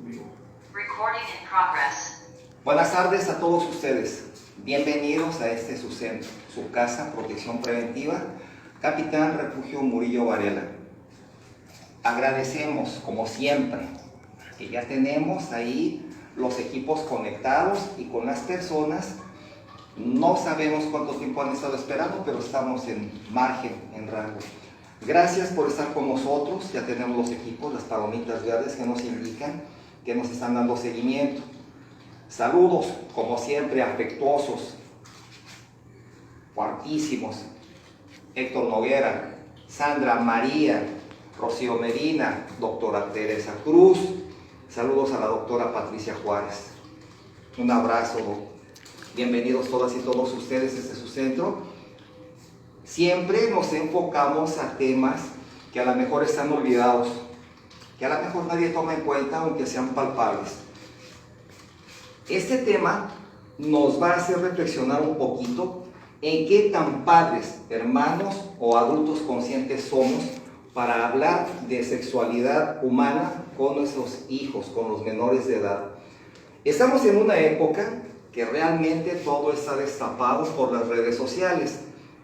Recording in progress. Buenas tardes a todos ustedes. Bienvenidos a este su centro, su casa, protección preventiva, Capitán Refugio Murillo Varela. Agradecemos, como siempre, que ya tenemos ahí los equipos conectados y con las personas. No sabemos cuánto tiempo han estado esperando, pero estamos en margen, en rango. Gracias por estar con nosotros. Ya tenemos los equipos, las palomitas verdes que nos indican que nos están dando seguimiento. Saludos, como siempre, afectuosos, fuertísimos. Héctor Noguera, Sandra María, Rocío Medina, doctora Teresa Cruz. Saludos a la doctora Patricia Juárez. Un abrazo. Bienvenidos todas y todos ustedes a este su centro. Siempre nos enfocamos a temas que a lo mejor están olvidados, que a lo mejor nadie toma en cuenta, aunque sean palpables. Este tema nos va a hacer reflexionar un poquito en qué tan padres, hermanos o adultos conscientes somos para hablar de sexualidad humana con nuestros hijos, con los menores de edad. Estamos en una época que realmente todo está destapado por las redes sociales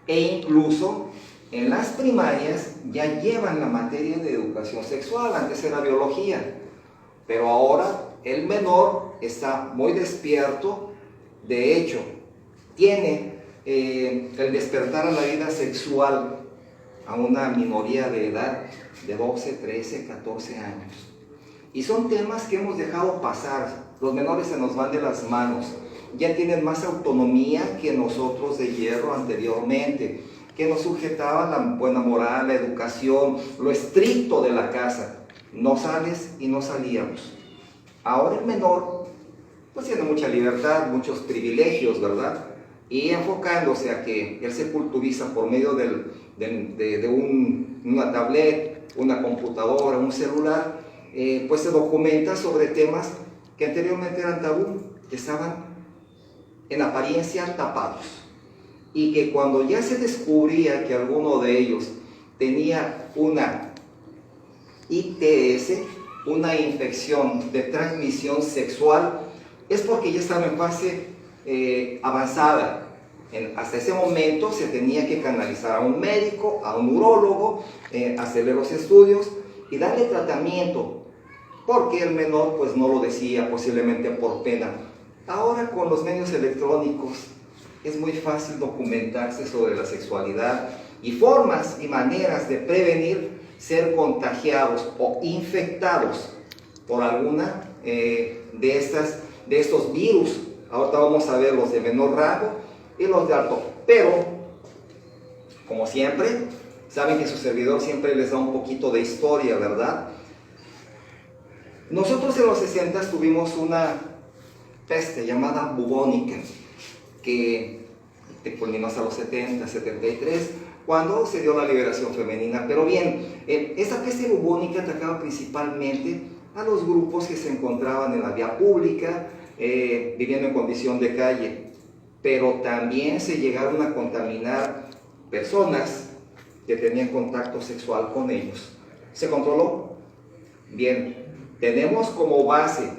e incluso en las primarias ya llevan la materia de educación sexual. Antes era biología, pero ahora el menor está muy despierto. De hecho, tiene el despertar a la vida sexual a una minoría de edad de 12, 13, 14 años. Y son temas que hemos dejado pasar. Los menores se nos van de las manos. Ya tienen más autonomía que nosotros de hierro anteriormente, que nos sujetaba la buena moral, la educación, lo estricto de la casa. No sales y no salíamos. Ahora el menor pues tiene mucha libertad, muchos privilegios, ¿verdad? Y enfocándose a que él se culturiza por medio de una tablet, una computadora, un celular, pues se documenta sobre temas que anteriormente eran tabú, que estaban en apariencia tapados, y que cuando ya se descubría que alguno de ellos tenía una ITS, una infección de transmisión sexual, es porque ya estaba en fase avanzada. Hasta ese momento se tenía que canalizar a un médico, a un urólogo, hacerle los estudios y darle tratamiento, porque el menor pues no lo decía, posiblemente por pena. Ahora con los medios electrónicos es muy fácil documentarse sobre la sexualidad y formas y maneras de prevenir ser contagiados o infectados por alguna de estos virus. Ahorita vamos a ver los de menor rango y los de alto. Pero, como siempre, saben que su servidor siempre les da un poquito de historia, ¿verdad? Nosotros en los 60 tuvimos una peste llamada bubónica, que culminó hasta los 70, 73, cuando se dio la liberación femenina. Pero bien, esta peste bubónica atacaba principalmente a los grupos que se encontraban en la vía pública, viviendo en condición de calle, pero también se llegaron a contaminar personas que tenían contacto sexual con ellos. ¿Se controló? Bien, tenemos como base,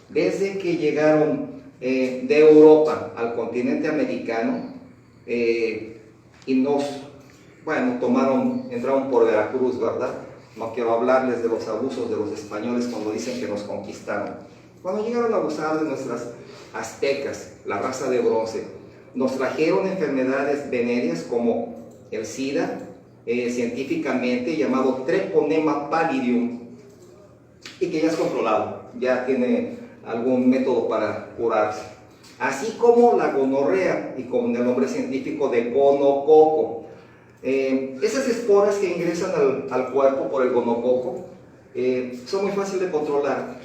desde que llegaron de Europa al continente americano, y entraron por Veracruz, ¿verdad? No quiero hablarles de los abusos de los españoles cuando dicen que nos conquistaron. Cuando llegaron a abusar de nuestras aztecas, la raza de bronce, nos trajeron enfermedades venéreas como el SIDA, científicamente llamado Treponema pallidum, y que ya es controlado, ya tiene algún método para curarse, así como la gonorrea, y con el nombre científico de gonococo. Esas esporas que ingresan al cuerpo por el gonococo son muy fáciles de controlar.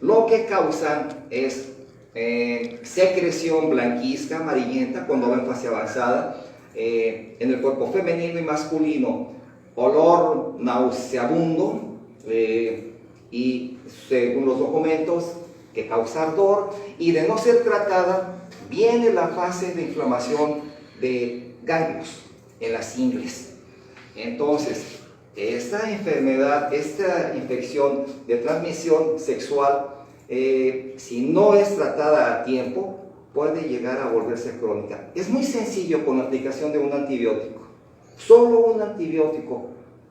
Lo que causan es secreción blanquizca, amarillenta, cuando va en fase avanzada, en el cuerpo femenino y masculino, olor nauseabundo, y según los documentos, que causa ardor, y de no ser tratada, viene la fase de inflamación de ganglios en las ingles. Entonces, esta enfermedad, esta infección de transmisión sexual si no es tratada a tiempo, puede llegar a volverse crónica. Es muy sencillo con la aplicación de un antibiótico, solo un antibiótico,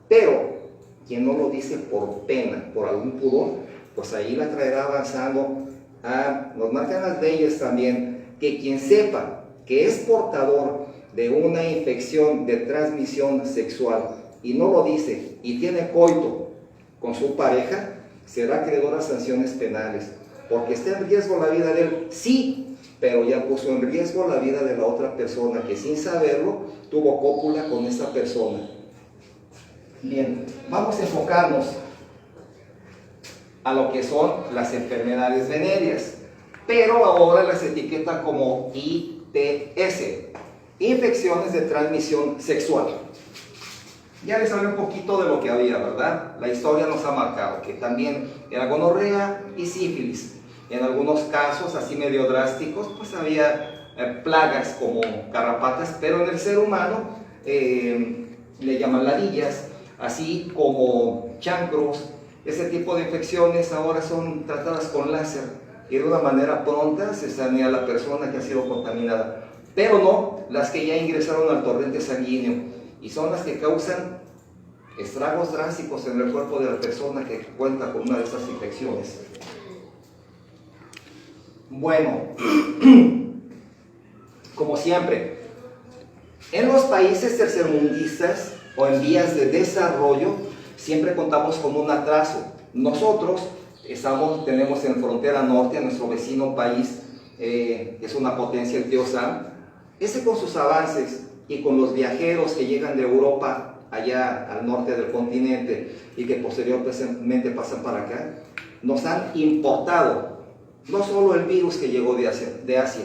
pero quien no lo dice por pena, por algún pudor, pues ahí la traerá avanzando. Nos marcan las leyes también que quien sepa que es portador de una infección de transmisión sexual y no lo dice y tiene coito con su pareja, será acreedor a sanciones penales, porque está en riesgo la vida de él, sí, pero ya puso en riesgo la vida de la otra persona que sin saberlo tuvo cópula con esa persona. Bien, vamos a enfocarnos a lo que son las enfermedades venéreas, pero ahora las etiqueta como ITS, infecciones de transmisión sexual. Ya les hablé un poquito de lo que había, ¿verdad? La historia nos ha marcado que también era gonorrea y sífilis. En algunos casos, así medio drásticos, pues había plagas como garrapatas, pero en el ser humano le llaman ladillas, así como chancros. Ese tipo de infecciones ahora son tratadas con láser y de una manera pronta se sanea a la persona que ha sido contaminada, pero no las que ya ingresaron al torrente sanguíneo y son las que causan estragos drásticos en el cuerpo de la persona que cuenta con una de estas infecciones. Bueno, como siempre, en los países tercermundistas o en vías de desarrollo, siempre contamos con un atraso. Nosotros tenemos en frontera norte a nuestro vecino país, que es una potencia, el tío Sam. Ese con sus avances y con los viajeros que llegan de Europa allá al norte del continente y que posteriormente pasan para acá, nos han importado no solo el virus que llegó de Asia,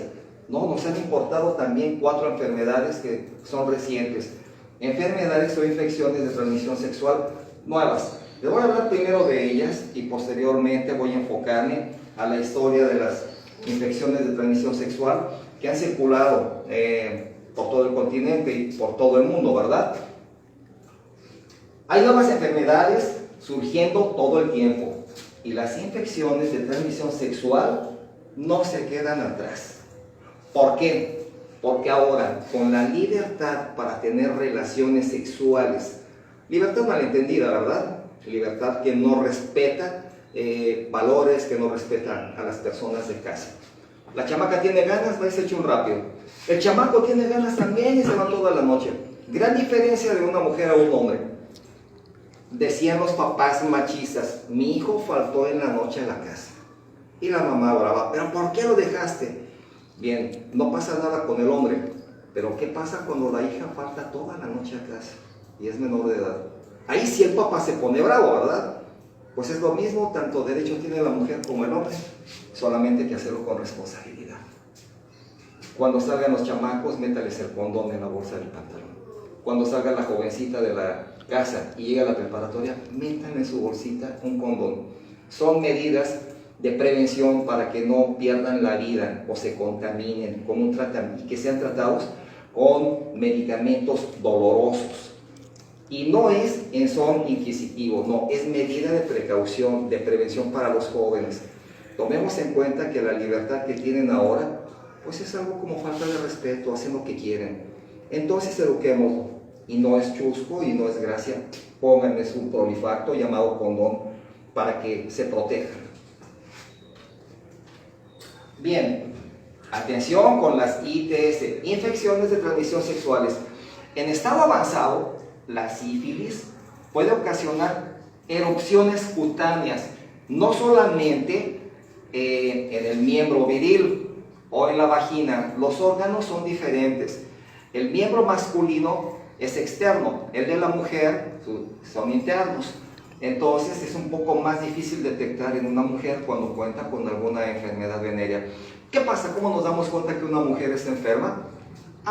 no, nos han importado también 4 enfermedades que son recientes, enfermedades o infecciones de transmisión sexual nuevas. Les voy a hablar primero de ellas y posteriormente voy a enfocarme a la historia de las infecciones de transmisión sexual que han circulado por todo el continente y por todo el mundo, ¿verdad? Hay nuevas enfermedades surgiendo todo el tiempo y las infecciones de transmisión sexual no se quedan atrás. ¿Por qué? Porque ahora, con la libertad para tener relaciones sexuales, libertad malentendida, ¿verdad? Libertad que no respeta valores, que no respeta a las personas de casa. La chamaca tiene ganas, va y se echa un rápido. El chamaco tiene ganas también y se va toda la noche. Gran diferencia de una mujer a un hombre. Decían los papás machistas, mi hijo faltó en la noche a la casa. Y la mamá brava, ¿pero por qué lo dejaste? Bien, no pasa nada con el hombre, pero ¿qué pasa cuando la hija falta toda la noche a casa y es menor de edad? Ahí sí el papá se pone bravo, ¿verdad? Pues es lo mismo, tanto derecho tiene la mujer como el hombre, solamente que hacerlo con responsabilidad. Cuando salgan los chamacos, métales el condón en la bolsa del pantalón. Cuando salga la jovencita de la casa y llega a la preparatoria, metan en su bolsita un condón. Son medidas de prevención para que no pierdan la vida o se contaminen con un tratamiento, que sean tratados con medicamentos dolorosos. Y no es en son inquisitivo, no, es medida de precaución, de prevención para los jóvenes. Tomemos en cuenta que la libertad que tienen ahora, pues es algo como falta de respeto, hacen lo que quieren. Entonces eduquémoslo, y no es chusco y no es gracia, pónganle su prolifacto llamado condón para que se protejan. Bien, atención con las ITS, infecciones de transmisión sexuales. En estado avanzado, la sífilis puede ocasionar erupciones cutáneas, no solamente en el miembro viril o en la vagina. Los órganos son diferentes. El miembro masculino es externo, el de la mujer son internos. Entonces es un poco más difícil detectar en una mujer cuando cuenta con alguna enfermedad venérea. ¿Qué pasa? ¿Cómo nos damos cuenta que una mujer está enferma?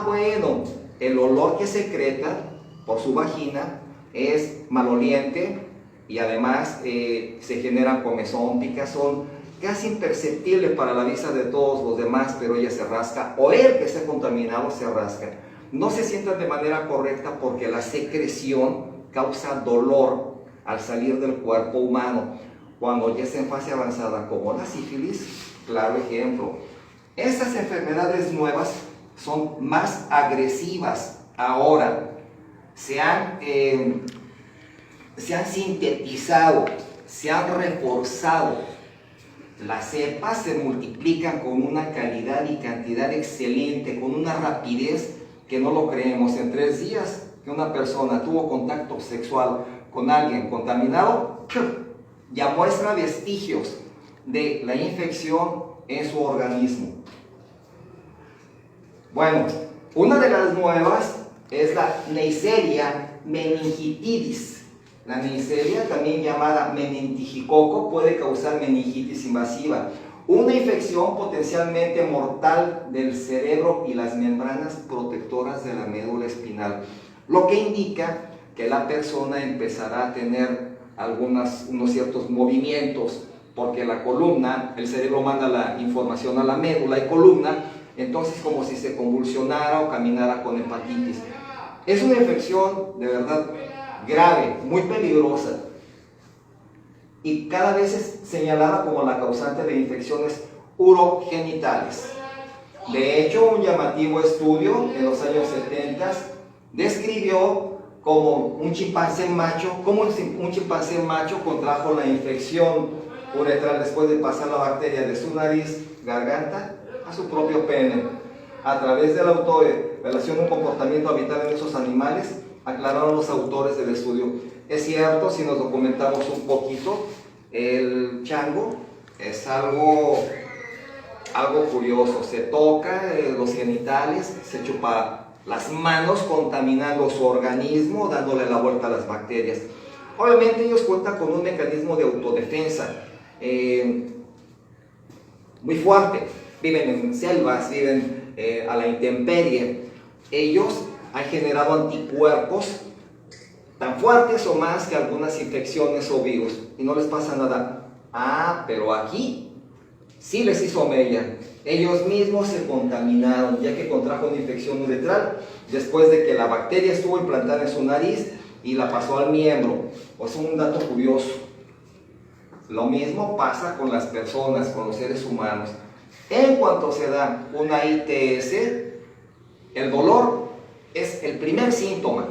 Bueno, el olor que secreta por su vagina es maloliente y además se genera comezón, picazón, casi imperceptible para la vista de todos los demás, pero ella se rasca, o él que esté contaminado se rasca. No se sientan de manera correcta porque la secreción causa dolor al salir del cuerpo humano. cuando ya es en fase avanzada, como la sífilis, claro ejemplo. Estas enfermedades nuevas son más agresivas ahora, se han sintetizado, se han reforzado. Las cepas se multiplican con una calidad y cantidad excelente, con una rapidez que no lo creemos. En 3 días que una persona tuvo contacto sexual con alguien contaminado, ya muestra vestigios de la infección en su organismo. Bueno, una de las nuevas es la Neisseria meningitidis. La Neisseria, también llamada meningicoco, puede causar meningitis invasiva, una infección potencialmente mortal del cerebro y las membranas protectoras de la médula espinal, lo que indica que la persona empezará a tener unos ciertos movimientos, porque la columna, el cerebro manda la información a la médula y columna, entonces como si se convulsionara o caminara con hepatitis. Es una infección de verdad grave, muy peligrosa, y cada vez es señalada como la causante de infecciones urogenitales. De hecho, un llamativo estudio en los años 70 describió como un chimpancé macho contrajo la infección uretral después de pasar la bacteria de su nariz, garganta, a su propio pene. A través de la autorrelación de un comportamiento habitual en esos animales, aclararon los autores del estudio. Es cierto, si nos documentamos un poquito, el chango es algo curioso. Se toca los genitales, se chupa las manos contaminando su organismo, dándole la vuelta a las bacterias. Obviamente ellos cuentan con un mecanismo de autodefensa muy fuerte. Viven en selvas, viven a la intemperie. Ellos han generado anticuerpos tan fuertes o más que algunas infecciones o virus, y no les pasa nada. Pero aquí sí les hizo mella. Ellos mismos se contaminaron, ya que contrajo una infección uretral después de que la bacteria estuvo implantada en su nariz y la pasó al miembro. Es un dato curioso. Lo mismo pasa con las personas, con los seres humanos. En cuanto se da una ITS, el dolor es el primer síntoma.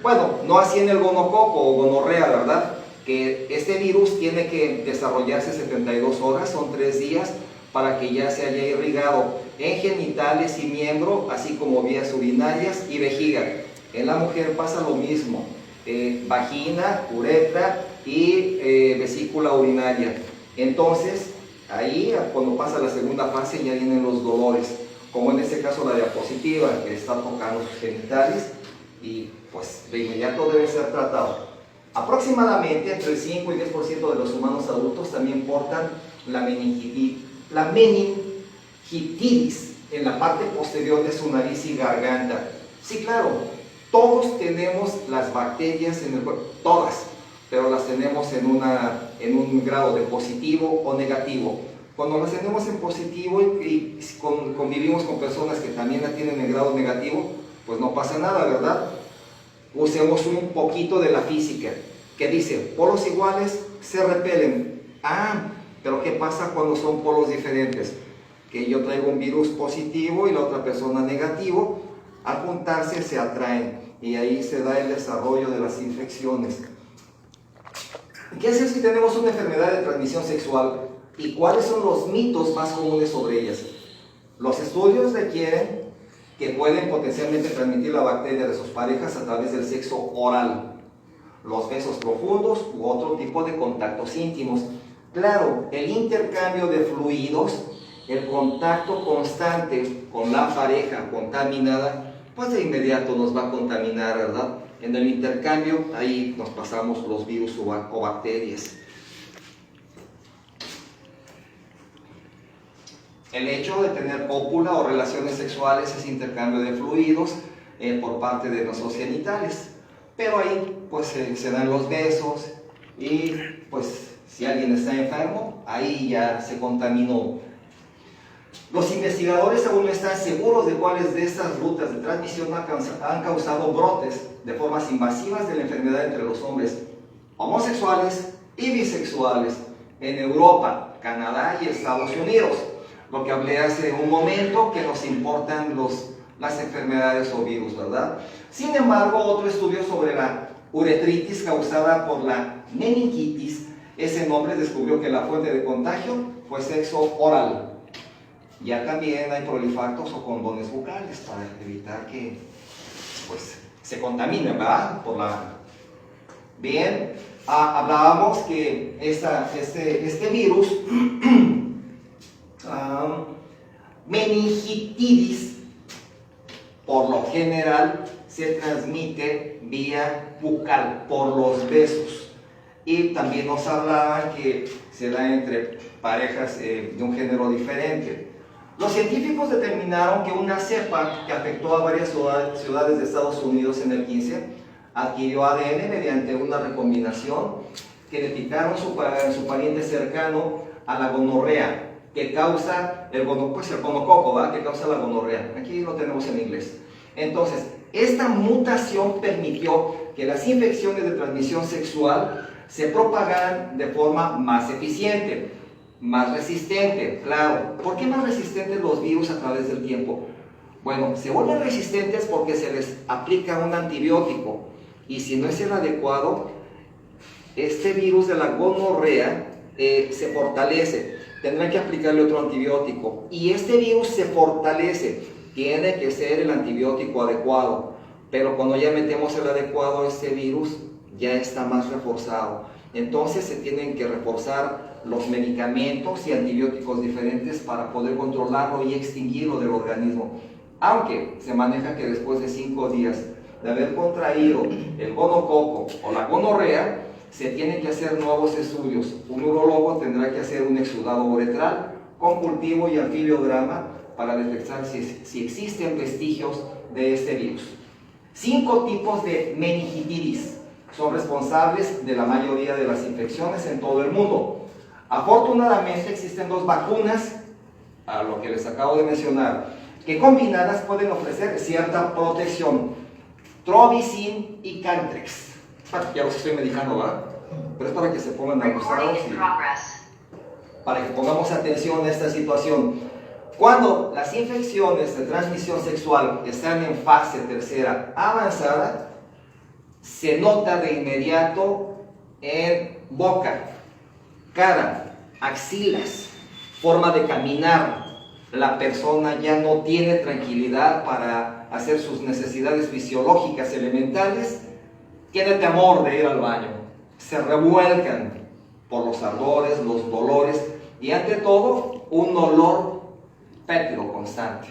Bueno, no así en el gonococo o gonorrea, ¿verdad? Que este virus tiene que desarrollarse 72 horas, son 3 días, para que ya se haya irrigado en genitales y miembro, así como vías urinarias y vejiga. En la mujer pasa lo mismo, vagina, uretra y vesícula urinaria. Entonces, ahí cuando pasa la segunda fase ya vienen los dolores, como en este caso la diapositiva, que está tocando sus genitales, y pues de inmediato debe ser tratado. Aproximadamente entre el 5 y 10% de los humanos adultos también portan la meningitidis en la parte posterior de su nariz y garganta. Sí, claro, todos tenemos las bacterias en el cuerpo, todas, pero las tenemos en un grado de positivo o negativo. Cuando las tenemos en positivo y convivimos con personas que también la tienen en grado negativo, pues no pasa nada, ¿verdad? Usemos un poquito de la física, que dice, polos iguales se repelen. Pero ¿qué pasa cuando son polos diferentes? Que yo traigo un virus positivo y la otra persona negativo, al juntarse se atraen, y ahí se da el desarrollo de las infecciones. ¿Qué hacer si tenemos una enfermedad de transmisión sexual? ¿Y cuáles son los mitos más comunes sobre ellas? Los estudios requieren que pueden potencialmente transmitir la bacteria de sus parejas a través del sexo oral, los besos profundos u otro tipo de contactos íntimos. Claro, el intercambio de fluidos, el contacto constante con la pareja contaminada, pues de inmediato nos va a contaminar, ¿verdad? En el intercambio, ahí nos pasamos los virus o bacterias. El hecho de tener cópula o relaciones sexuales es intercambio de fluidos por parte de nuestros genitales. Pero ahí pues se dan los besos y pues si alguien está enfermo, ahí ya se contaminó. Los investigadores aún no están seguros de cuáles de estas rutas de transmisión han causado brotes de formas invasivas de la enfermedad entre los hombres homosexuales y bisexuales en Europa, Canadá y Estados Unidos. Lo que hablé hace un momento, que nos importan las enfermedades o virus, ¿verdad? Sin embargo, otro estudio sobre la uretritis causada por la meningitis, ese nombre descubrió que la fuente de contagio fue sexo oral. Ya también hay prolifactos o condones bucales para evitar que pues, se contaminen, ¿verdad? Bien, hablábamos que este virus, meningitis, por lo general se transmite vía bucal, por los besos. Y también nos hablaban que se da entre parejas de un género diferente. Los científicos determinaron que una cepa que afectó a varias ciudades de Estados Unidos en el 15 adquirió ADN mediante una recombinación que detectaron su pariente cercano a la gonorrea, que causa el gonococo, ¿verdad? Que causa la gonorrea. Aquí lo tenemos en inglés. Entonces, esta mutación permitió que las infecciones de transmisión sexual se propagaran de forma más eficiente, más resistente, claro. ¿Por qué más resistentes los virus a través del tiempo? Bueno, se vuelven resistentes porque se les aplica un antibiótico, y si no es el adecuado, este virus de la gonorrea se fortalece. Tendrán que aplicarle otro antibiótico, y este virus se fortalece. Tiene que ser el antibiótico adecuado, pero cuando ya metemos el adecuado, este virus ya está más reforzado. Entonces se tienen que reforzar los medicamentos y antibióticos diferentes para poder controlarlo y extinguirlo del organismo. Aunque se maneja que después de 5 días de haber contraído el gonococo o la gonorrea, se tienen que hacer nuevos estudios. Un urólogo tendrá que hacer un exudado uretral con cultivo y anfibiograma para detectar si existen vestigios de este virus. 5 tipos de meningitis son responsables de la mayoría de las infecciones en todo el mundo. Afortunadamente existen 2 vacunas, a lo que les acabo de mencionar, que combinadas pueden ofrecer cierta protección: Trovicin y Cantrex. Ya los estoy medicando, ¿verdad? Pero es para que se pongan abusados y para que pongamos atención a esta situación. Cuando las infecciones de transmisión sexual están en fase tercera avanzada, se nota de inmediato en boca, cara, axilas, forma de caminar. La persona ya no tiene tranquilidad para hacer sus necesidades fisiológicas elementales, tiene temor de ir al baño, se revuelcan por los ardores, los dolores y ante todo un olor fétido constante.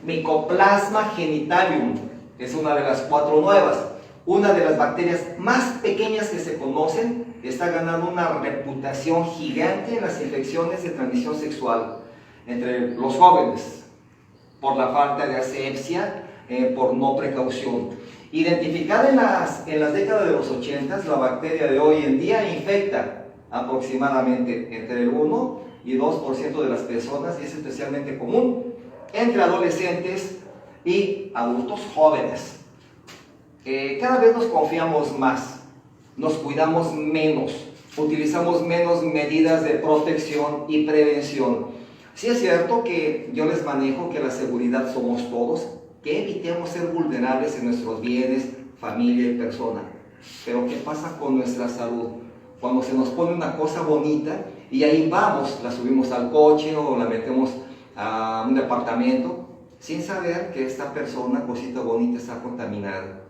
Mycoplasma genitalium es una de las 4 nuevas. Una de las bacterias más pequeñas que se conocen está ganando una reputación gigante en las infecciones de transmisión sexual entre los jóvenes por la falta de asepsia, por no precaución. Identificada en las décadas de los 80, la bacteria de hoy en día infecta aproximadamente entre el 1 y 2% de las personas, y es especialmente común entre adolescentes y adultos jóvenes. Cada vez nos confiamos más, nos cuidamos menos, utilizamos menos medidas de protección y prevención. Sí es cierto que yo les manejo que la seguridad somos todos, que evitemos ser vulnerables en nuestros bienes, familia y persona. Pero ¿qué pasa con nuestra salud? Cuando se nos pone una cosa bonita y ahí vamos, la subimos al coche o la metemos a un departamento sin saber que esta persona, cosita bonita, está contaminada.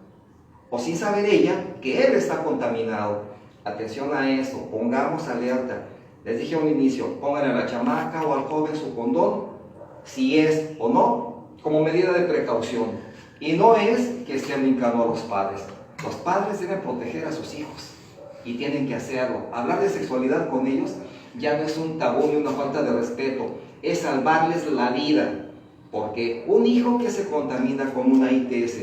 O sin saber ella que él está contaminado. Atención a eso, pongamos alerta. Les dije al inicio, pónganle a la chamaca o al joven su condón, si es o no, como medida de precaución. Y no es que estén brincando a los padres. Los padres deben proteger a sus hijos y tienen que hacerlo. Hablar de sexualidad con ellos ya no es un tabú ni una falta de respeto, es salvarles la vida. Porque un hijo que se contamina con una ITS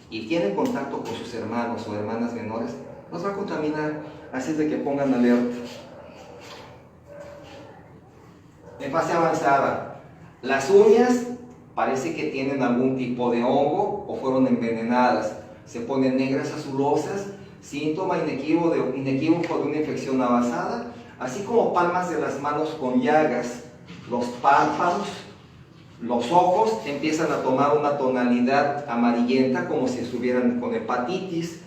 y tiene contacto con sus hermanos o hermanas menores, los va a contaminar. Así es de que pongan alerta. En fase avanzada, las uñas parece que tienen algún tipo de hongo o fueron envenenadas. se ponen negras azulosas, síntoma inequívoco de una infección avanzada, así como palmas de las manos con llagas, los párpados, los ojos empiezan a tomar una tonalidad amarillenta como si estuvieran con hepatitis,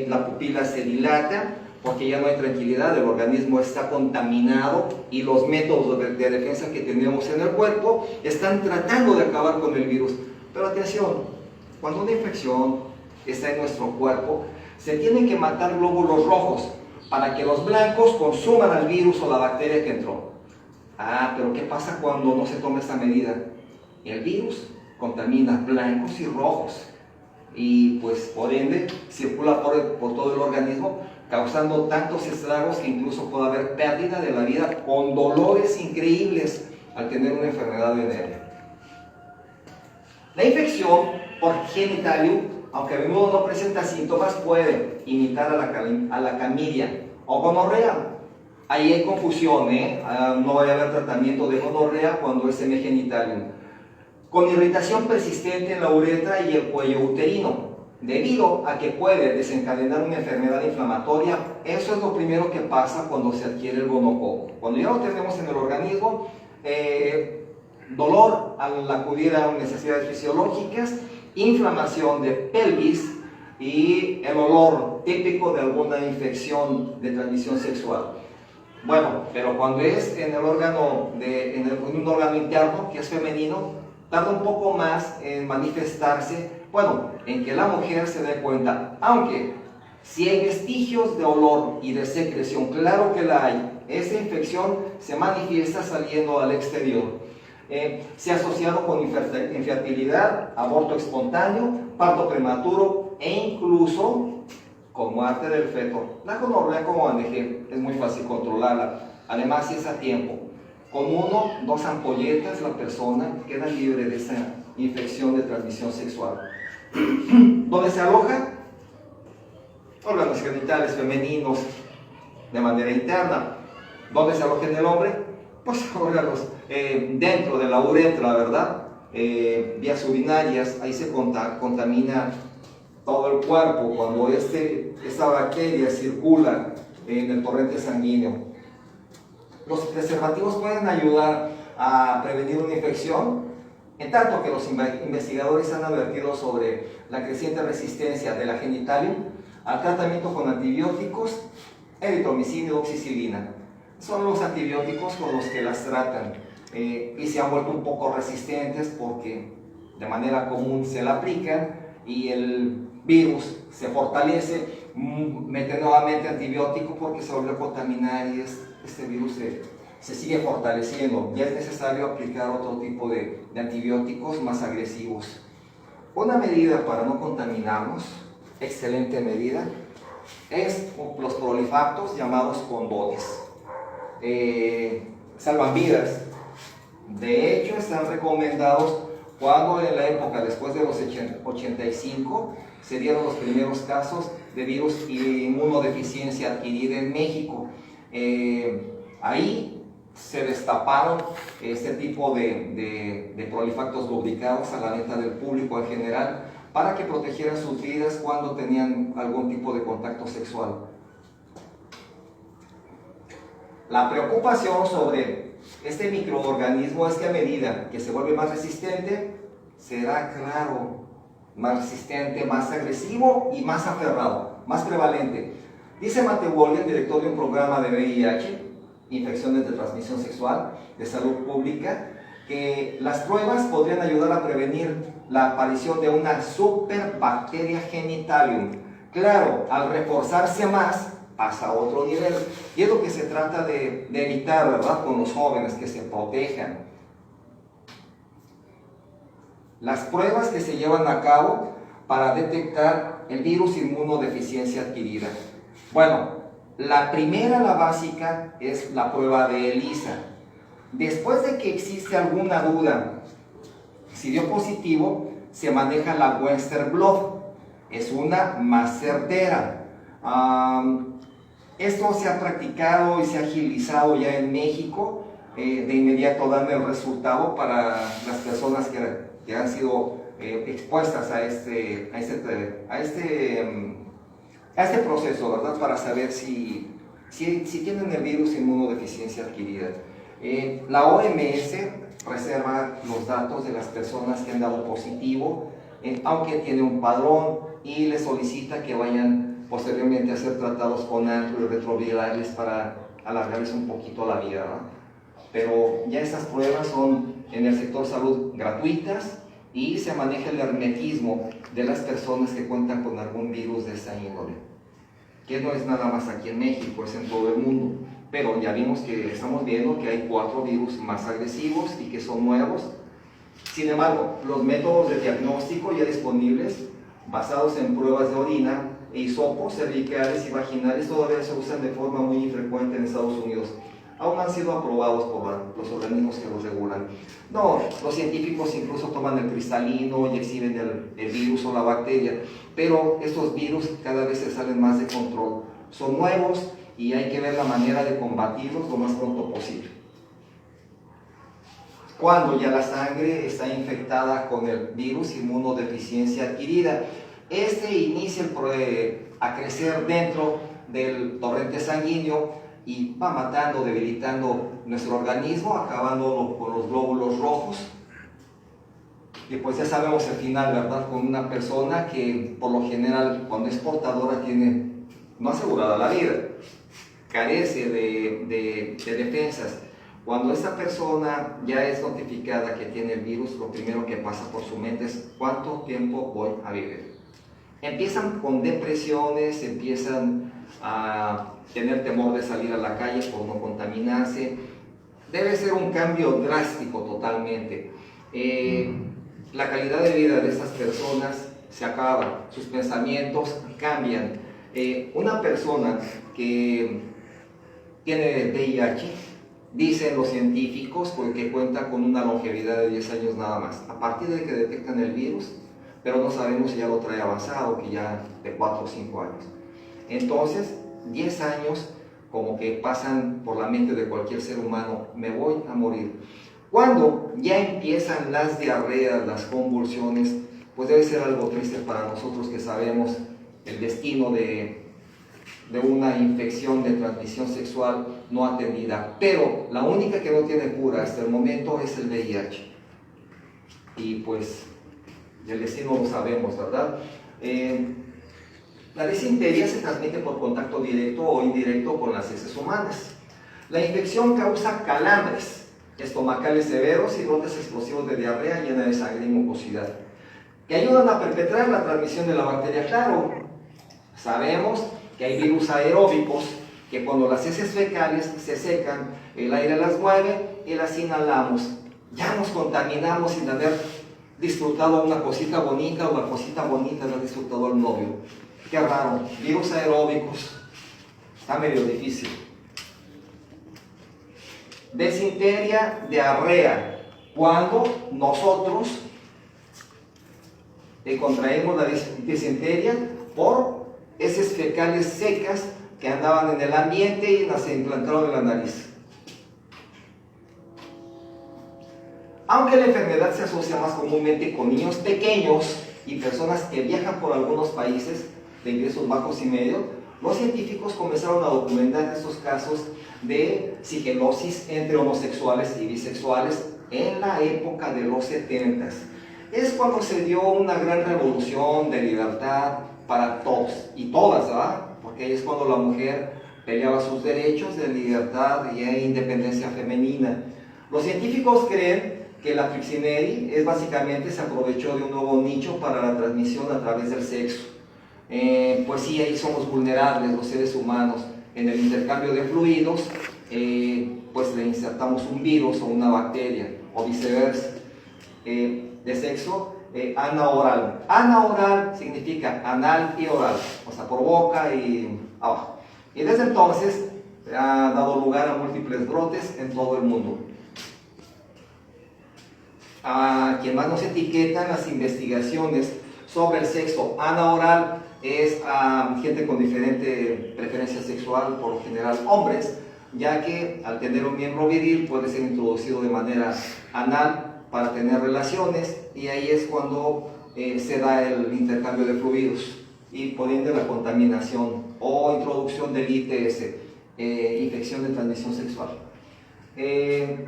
la pupila se dilata porque ya no hay tranquilidad, el organismo está contaminado y los métodos de defensa que tenemos en el cuerpo están tratando de acabar con el virus. Pero atención, cuando una infección está en nuestro cuerpo, se tienen que matar glóbulos rojos para que los blancos consuman al virus o la bacteria que entró. Pero ¿qué pasa cuando no se toma esta medida? El virus contamina blancos y rojos y pues por ende circula por todo el organismo, causando tantos estragos que incluso puede haber pérdida de la vida con dolores increíbles al tener una enfermedad venérea. La infección por genitalium, aunque a menudo no presenta síntomas, puede imitar a la clamidia o gonorrea. Ahí hay confusión, no vaya a haber tratamiento de gonorrea cuando es semigenitalium. Con irritación persistente en la uretra y el cuello uterino, debido a que puede desencadenar una enfermedad inflamatoria. Eso es lo primero que pasa cuando se adquiere el gonococo. Cuando ya lo tenemos en el organismo, dolor al acudir a necesidades fisiológicas, inflamación de pelvis y el olor típico de alguna infección de transmisión sexual. Bueno, pero cuando es en el órgano, en un órgano interno, que es femenino, tarda un poco más en manifestarse, en que la mujer se dé cuenta, aunque si hay vestigios de olor y de secreción, claro que la hay, esa infección se manifiesta saliendo al exterior. Se ha asociado con infertilidad, aborto espontáneo, parto prematuro e incluso con muerte del feto. La gonorrea, como manejé, es muy fácil controlarla, además si es a tiempo. Con 1 o 2 ampolletas la persona queda libre de esa infección de transmisión sexual. ¿Dónde se aloja? Órganos genitales femeninos de manera interna. ¿Dónde se aloja en el hombre? Pues órganos dentro de la uretra, ¿verdad? Vías urinarias, ahí se contamina todo el cuerpo cuando esta bacteria circula en el torrente sanguíneo. Los preservativos pueden ayudar a prevenir una infección, en tanto que los investigadores han advertido sobre la creciente resistencia de la genitalium al tratamiento con antibióticos, eritromicina y doxicilina. Son los antibióticos con los que las tratan y se han vuelto un poco resistentes porque de manera común se la aplican y el virus se fortalece, mete nuevamente antibiótico porque se vuelve a contaminar y este virus se sigue fortaleciendo. Ya es necesario aplicar otro tipo de antibióticos más agresivos. Una medida para no contaminarnos, excelente medida, es los prolifactos llamados condones. Salvan vidas. De hecho, están recomendados cuando en la época después de los 85 se dieron los primeros casos de virus inmunodeficiencia adquirida en México. Ahí se destaparon este tipo de prolifactos lubricados a la venta del público en general para que protegieran sus vidas cuando tenían algún tipo de contacto sexual. La preocupación sobre este microorganismo es que a medida que se vuelve más resistente, será claro, más resistente, más agresivo y más aferrado, más prevalente. Dice Matthew Walden, director de un programa de VIH, infecciones de transmisión sexual, de salud pública, que las pruebas podrían ayudar a prevenir la aparición de una superbacteria genitalium. Claro, al reforzarse más, pasa a otro nivel. Y es lo que se trata de evitar, ¿verdad?, con los jóvenes, que se protejan. Las pruebas que se llevan a cabo para detectar el virus inmunodeficiencia adquirida. Bueno, la primera, la básica, es la prueba de ELISA. Después de que existe alguna duda, si dio positivo, se maneja la Western Blot. Es una más certera. Esto se ha practicado y se ha agilizado ya en México. De inmediato dan el resultado para las personas que han sido expuestas a este proceso, ¿verdad? Para saber si tienen el virus inmunodeficiencia adquirida. La OMS reserva los datos de las personas que han dado positivo, aunque tiene un padrón, y les solicita que vayan posteriormente a ser tratados con antirretrovirales para alargarles un poquito la vida, ¿no? Pero ya esas pruebas son en el sector salud gratuitas y se maneja el hermetismo de las personas que cuentan con algún virus de esa índole, que no es nada más aquí en México, es en todo el mundo. Pero ya vimos que estamos viendo que hay 4 virus más agresivos y que son nuevos. Sin embargo, los métodos de diagnóstico ya disponibles, basados en pruebas de orina e hisopos cervicales y vaginales, todavía se usan de forma muy infrecuente en Estados Unidos. Aún han sido aprobados por los organismos que los regulan. No, los científicos incluso toman el cristalino y exhiben el virus o la bacteria, pero estos virus cada vez se salen más de control. Son nuevos y hay que ver la manera de combatirlos lo más pronto posible. Cuando ya la sangre está infectada con el virus inmunodeficiencia adquirida, este inicia a crecer dentro del torrente sanguíneo y va matando, debilitando nuestro organismo, acabando con los glóbulos rojos. Y pues ya sabemos el final, ¿verdad? Con una persona que por lo general, cuando es portadora, tiene no asegurada la vida, carece de defensas. Cuando esta persona ya es notificada que tiene el virus, lo primero que pasa por su mente es ¿cuánto tiempo voy a vivir? Empiezan con depresiones, empiezan a tener temor de salir a la calle por no contaminarse. Debe ser un cambio drástico totalmente. La calidad de vida de estas personas se acaba, sus pensamientos cambian. Una persona que tiene VIH, dicen los científicos, porque cuenta con una longevidad de 10 años nada más, a partir de que detectan el virus, pero no sabemos si ya lo trae avanzado, que ya de 4 o 5 años. Entonces, 10 años como que pasan por la mente de cualquier ser humano, me voy a morir. Cuando ya empiezan las diarreas, las convulsiones, pues debe ser algo triste para nosotros que sabemos el destino de una infección de transmisión sexual no atendida. Pero la única que no tiene cura hasta el momento es el VIH. Y pues el destino lo sabemos, ¿verdad? La disentería se transmite por contacto directo o indirecto con las heces humanas. La infección causa calambres estomacales severos y brotes explosivos de diarrea llena de sangre y mucosidad, que ayudan a perpetrar la transmisión de la bacteria. Claro, sabemos que hay virus aeróbicos que cuando las heces fecales se secan, el aire las mueve y las inhalamos. Ya nos contaminamos sin haber disfrutado una cosita bonita, o la cosita bonita la ha disfrutado el novio. Qué raro, virus aeróbicos, está medio difícil. Desinteria, diarrea, cuando nosotros contraímos la disenteria por heces fecales secas que andaban en el ambiente y las implantaron en la nariz. Aunque la enfermedad se asocia más comúnmente con niños pequeños y personas que viajan por algunos países de ingresos bajos y medios, los científicos comenzaron a documentar estos casos de sigelosis entre homosexuales y bisexuales en la época de los 70s. Es cuando se dio una gran revolución de libertad para todos y todas, ¿verdad? Porque es cuando la mujer peleaba sus derechos de libertad y de independencia femenina. Los científicos creen que la Frixineri básicamente se aprovechó de un nuevo nicho para la transmisión a través del sexo. Pues sí, ahí somos vulnerables los seres humanos. En el intercambio de fluidos, pues le insertamos un virus o una bacteria, o viceversa. De sexo, anaoral. Anaoral significa anal y oral, o sea, por boca y abajo. Y desde entonces ha dado lugar a múltiples brotes en todo el mundo. A quien más nos etiquetan las investigaciones sobre el sexo anaoral es a gente con diferente preferencia sexual, por lo general hombres, ya que al tener un miembro viril puede ser introducido de manera anal para tener relaciones y ahí es cuando se da el intercambio de fluidos y por ende la contaminación o introducción del ITS, infección de transmisión sexual. En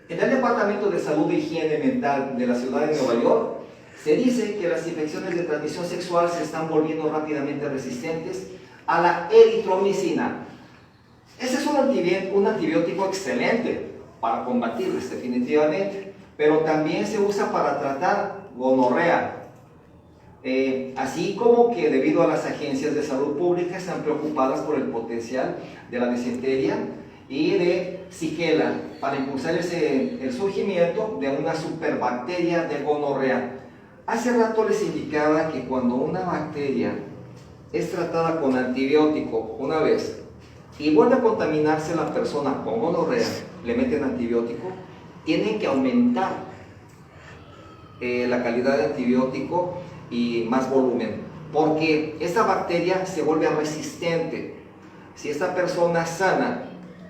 el Departamento de Salud e Higiene Mental de la ciudad de Nueva York se dice que las infecciones de transmisión sexual se están volviendo rápidamente resistentes a la eritromicina. Ese es un antibiótico excelente para combatirles definitivamente, pero también se usa para tratar gonorrea. Así como que debido a las agencias de salud pública están preocupadas por el potencial de la disentería y de Shigella para impulsar el surgimiento de una superbacteria de gonorrea. Hace rato les indicaba que cuando una bacteria es tratada con antibiótico una vez y vuelve a contaminarse la persona con gonorrea, le meten antibiótico, tienen que aumentar la calidad de antibiótico y más volumen, porque esta bacteria se vuelve resistente. Si esta persona sana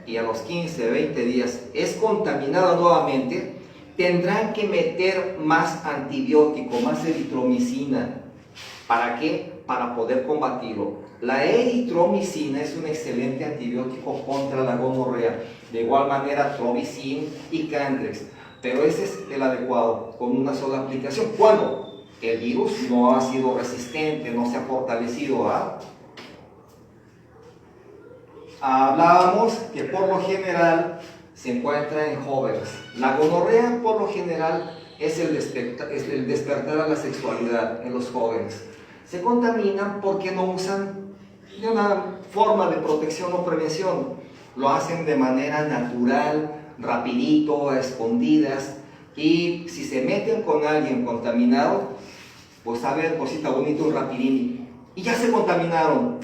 y a los 15, 20 días es contaminada nuevamente, tendrán que meter más antibiótico, más eritromicina. ¿Para qué? Para poder combatirlo. La eritromicina es un excelente antibiótico contra la gonorrea. De igual manera, Trovicin y Candrex. Pero ese es el adecuado, con una sola aplicación. ¿Cuándo? El virus no ha sido resistente, no se ha fortalecido. Hablábamos que por lo general se encuentra en jóvenes. La gonorrea por lo general es el despertar a la sexualidad en los jóvenes. Se contaminan porque no usan de una forma de protección o prevención. Lo hacen de manera natural, rapidito, a escondidas, y si se meten con alguien contaminado, pues a ver, cosita bonita, un rapidín, y ya se contaminaron.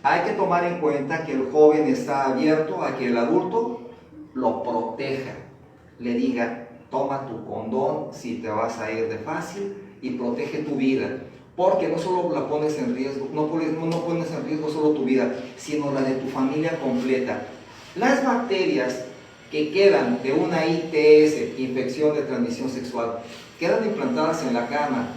Hay que tomar en cuenta que el joven está abierto a que el adulto lo proteja, le diga, toma tu condón si te vas a ir de fácil y protege tu vida, porque no solo la pones en riesgo, no pones en riesgo solo tu vida, sino la de tu familia completa. Las bacterias que quedan de una ITS, infección de transmisión sexual, quedan implantadas en la cama.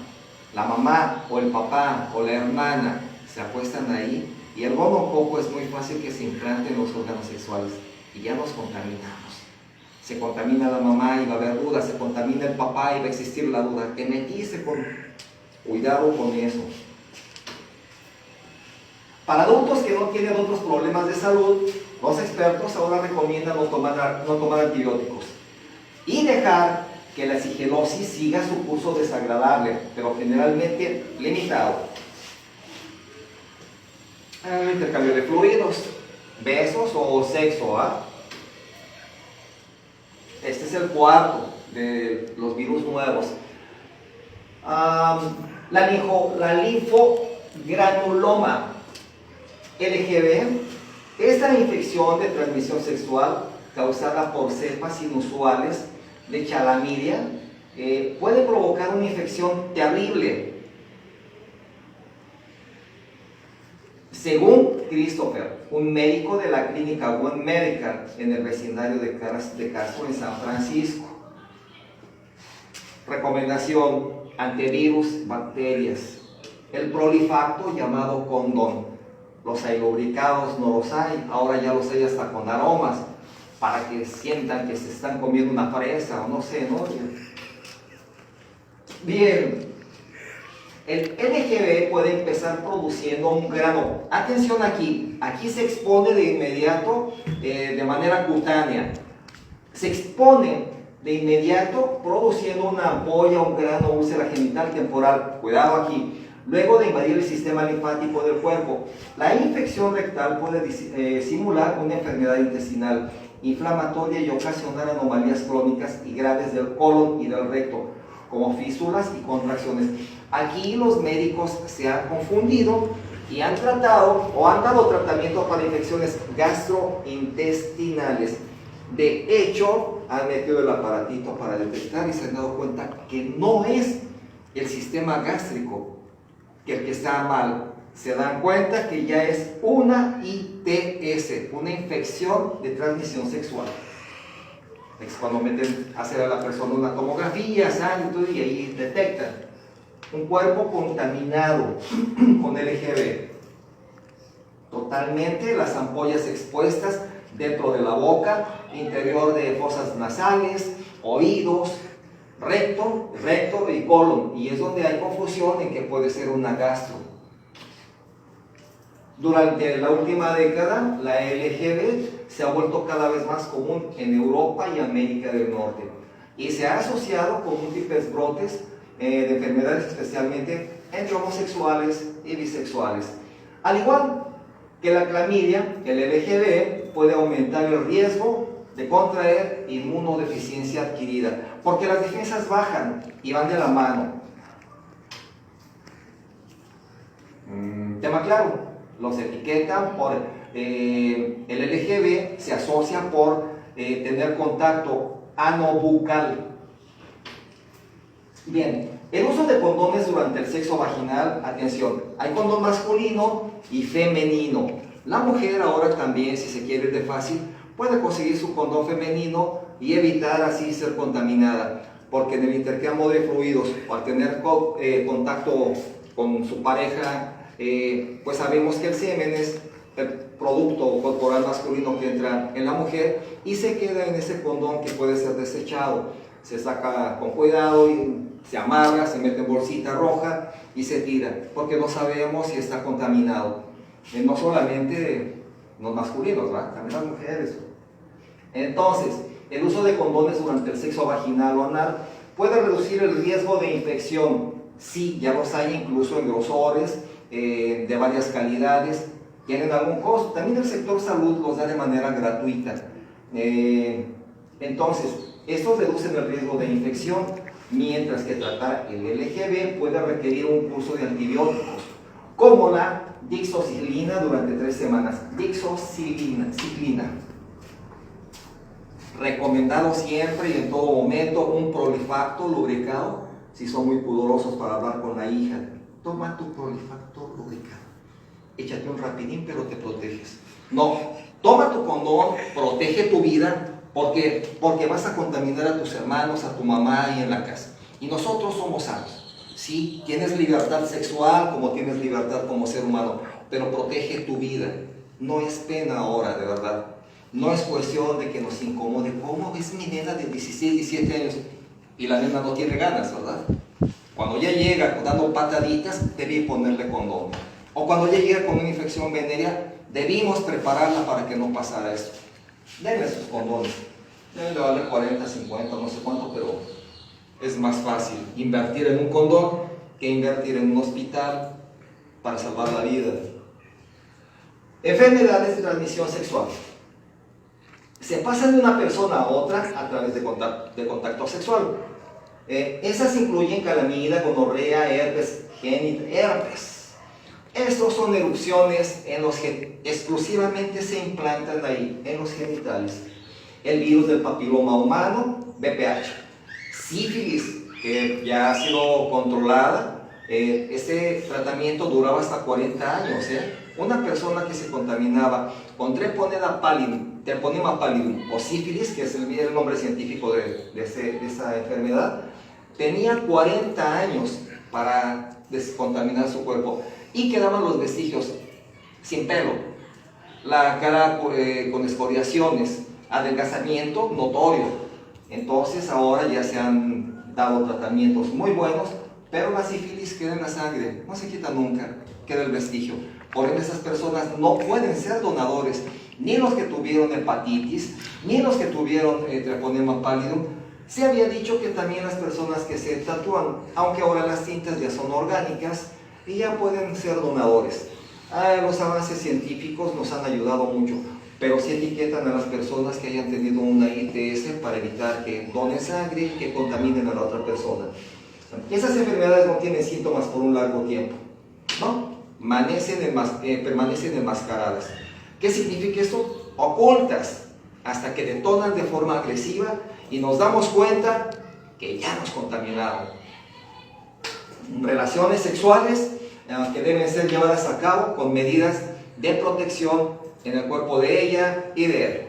La mamá o el papá o la hermana se acuestan ahí y el gonococo es muy fácil que se implante en los órganos sexuales y ya nos contaminamos. Se contamina la mamá y va a haber dudas, se contamina el papá y va a existir la duda. Te metiste con... Cuidado con eso. Para adultos que no tienen otros problemas de salud, los expertos ahora recomiendan no tomar antibióticos y dejar que la sigelosis siga su curso desagradable, pero generalmente limitado. Intercambio de fluidos, besos o sexo. Este es el cuarto de los virus nuevos. La linfogranuloma LGB, esta infección de transmisión sexual causada por cepas inusuales de Chlamydia puede provocar una infección terrible. Según Christopher, un médico de la clínica One Medical en el vecindario de Castro en San Francisco. Recomendación: antivirus, bacterias. El prolifacto llamado condón. Los hay lubricados, no los hay. Ahora ya los hay hasta con aromas, para que sientan que se están comiendo una fresa o no sé, ¿no? Bien, el LGB puede empezar produciendo un grano. Atención aquí se expone de inmediato de manera cutánea. Se expone de inmediato produciendo una ampolla, un grano, úlcera genital temporal. Cuidado aquí. Luego de invadir el sistema linfático del cuerpo, la infección rectal puede simular una enfermedad intestinal inflamatoria y ocasionar anomalías crónicas y graves del colon y del recto, como físulas y contracciones. Aquí los médicos se han confundido y han tratado o han dado tratamiento para infecciones gastrointestinales. De hecho, han metido el aparatito para detectar y se han dado cuenta que no es el sistema gástrico que el que está mal. Se dan cuenta que ya es una ITS, una infección de transmisión sexual. Es cuando meten a hacer a la persona una tomografía, sangre y todo, y ahí detectan un cuerpo contaminado con LGB. Totalmente las ampollas expuestas dentro de la boca, interior de fosas nasales, oídos, recto y colon. Y es donde hay confusión en que puede ser una gastro. Durante la última década, la LGB se ha vuelto cada vez más común en Europa y América del Norte. Y se ha asociado con múltiples brotes de enfermedades, especialmente entre homosexuales y bisexuales. Al igual que la clamidia, el LGB puede aumentar el riesgo de contraer inmunodeficiencia adquirida, porque las defensas bajan y van de la mano. Tema claro, los etiquetan por el LGB, se asocia por tener contacto ano-bucal. Bien, el uso de condones durante el sexo vaginal, atención, hay condón masculino y femenino. La mujer ahora también, si se quiere ir de fácil, puede conseguir su condón femenino y evitar así ser contaminada, porque en el intercambio de fluidos, o al tener contacto con su pareja, pues sabemos que el semen es el producto corporal masculino que entra en la mujer y se queda en ese condón que puede ser desechado. Se saca con cuidado y se amarra, se mete en bolsita roja y se tira, porque no sabemos si está contaminado. No solamente los masculinos, ¿verdad? También las mujeres. Entonces, el uso de condones durante el sexo vaginal o anal puede reducir el riesgo de infección. Sí, ya los hay incluso en grosores de varias calidades. Tienen algún costo. También el sector salud los da de manera gratuita. Entonces, estos reducen el riesgo de infección, mientras que tratar el LGB puede requerir un curso de antibióticos, como la dixocilina durante 3 semanas. Dixocilina. Recomendado siempre y en todo momento un Prolifacto lubricado, si son muy pudorosos para hablar con la hija. Toma tu Prolifacto lubricado. Échate un rapidín, pero te proteges. No, toma tu condón, protege tu vida, porque vas a contaminar a tus hermanos, a tu mamá y en la casa. Y nosotros somos sanos. Sí, tienes libertad sexual como tienes libertad como ser humano, pero protege tu vida. No es pena ahora, de verdad. No es cuestión de que nos incomode. ¿Cómo es mi nena de 16, 17 años? Y la nena no tiene ganas, ¿verdad? Cuando ya llega dando pataditas, debí ponerle condón. O cuando ya llega con una infección venérea, debimos prepararla para que no pasara esto. Denle sus condones. Deben de valer 40, 50, no sé cuánto, pero es más fácil invertir en un condón que invertir en un hospital para salvar la vida. Enfermedades de transmisión sexual. Se pasan de una persona a otra a través de contacto sexual. Esas incluyen calamida, gonorrea, herpes, herpes. Estos son erupciones en los que exclusivamente se implantan ahí, en los genitales. El virus del papiloma humano, VPH. Sífilis, que ya ha sido controlada. Este tratamiento duraba hasta 40 años. Una persona que se contaminaba con Treponema pallidum o sífilis, que es el nombre científico de esa enfermedad, tenía 40 años para descontaminar su cuerpo y quedaban los vestigios sin pelo, la cara con escoriaciones, adelgazamiento notorio. Entonces ahora ya se han dado tratamientos muy buenos, pero la sífilis queda en la sangre, no se quita nunca, queda el vestigio. Por ende, esas personas no pueden ser donadores, ni los que tuvieron hepatitis, ni los que tuvieron Treponema pallidum. Se había dicho que también las personas que se tatúan, aunque ahora las tintas ya son orgánicas y ya pueden ser donadores. Los avances científicos nos han ayudado mucho, pero sí etiquetan a las personas que hayan tenido una ITS para evitar que donen sangre y que contaminen a la otra persona. Esas enfermedades no tienen síntomas por un largo tiempo, ¿no? Permanecen enmascaradas. ¿Qué significa esto? Ocultas, hasta que detonan de forma agresiva y nos damos cuenta que ya nos contaminaron. Relaciones sexuales que deben ser llevadas a cabo con medidas de protección en el cuerpo de ella y de él.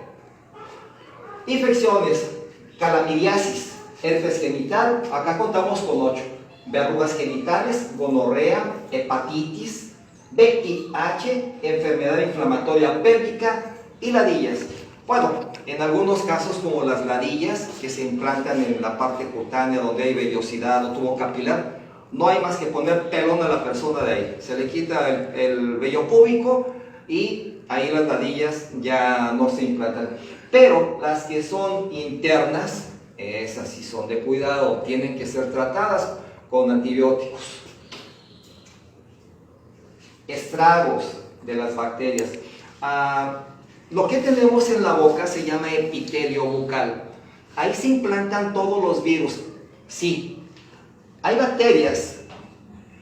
Infecciones Calamidiasis, herpes genital, acá contamos con 8. Verrugas genitales, gonorrea, hepatitis, VIH, enfermedad inflamatoria pélvica y ladillas. Bueno, en algunos casos como las ladillas que se implantan en la parte cutánea donde hay vellosidad o tubo capilar, no hay más que poner pelón a la persona de ahí. Se le quita el vello púbico y ahí las ladillas ya no se implantan. Pero las que son internas, esas sí son de cuidado, tienen que ser tratadas con antibióticos. Estragos de las bacterias. Lo que tenemos en la boca se llama epitelio bucal. Ahí se implantan todos los virus. Sí, hay bacterias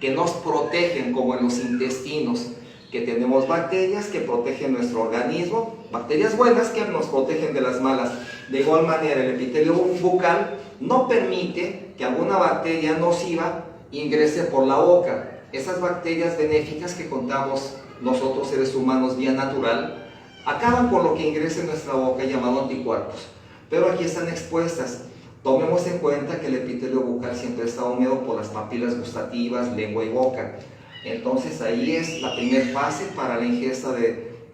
que nos protegen, como en los intestinos, que tenemos bacterias que protegen nuestro organismo, bacterias buenas que nos protegen de las malas. De igual manera, el epitelio bucal no permite que alguna bacteria nociva ingrese por la boca. Esas bacterias benéficas que contamos nosotros seres humanos vía natural, acaban con lo que ingresa en nuestra boca llamado anticuerpos, pero aquí están expuestas. Tomemos en cuenta que el epitelio bucal siempre está húmedo por las papilas gustativas, lengua y boca. Entonces ahí es la primera fase para la ingesta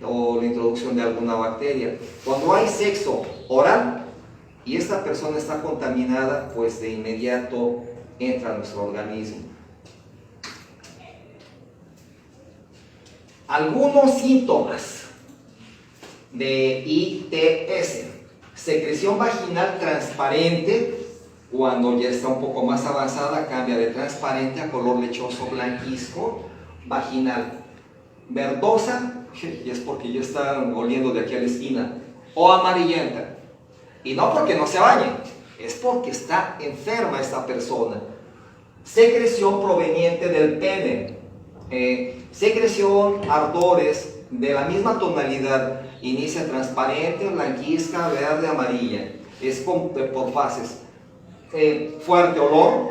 o la introducción de alguna bacteria. Cuando hay sexo oral y esta persona está contaminada, pues de inmediato entra a nuestro organismo. Algunos síntomas de ITS: secreción vaginal transparente, cuando ya está un poco más avanzada cambia de transparente a color lechoso blanquizco vaginal. Verdosa, y es porque ya está oliendo de aquí a la esquina, o amarillenta, y no porque no se bañe, es porque está enferma esta persona. Secreción proveniente del pene, secreción, ardores de la misma tonalidad, inicia transparente, blanquizca, verde, amarilla, es por fases. Fuerte olor,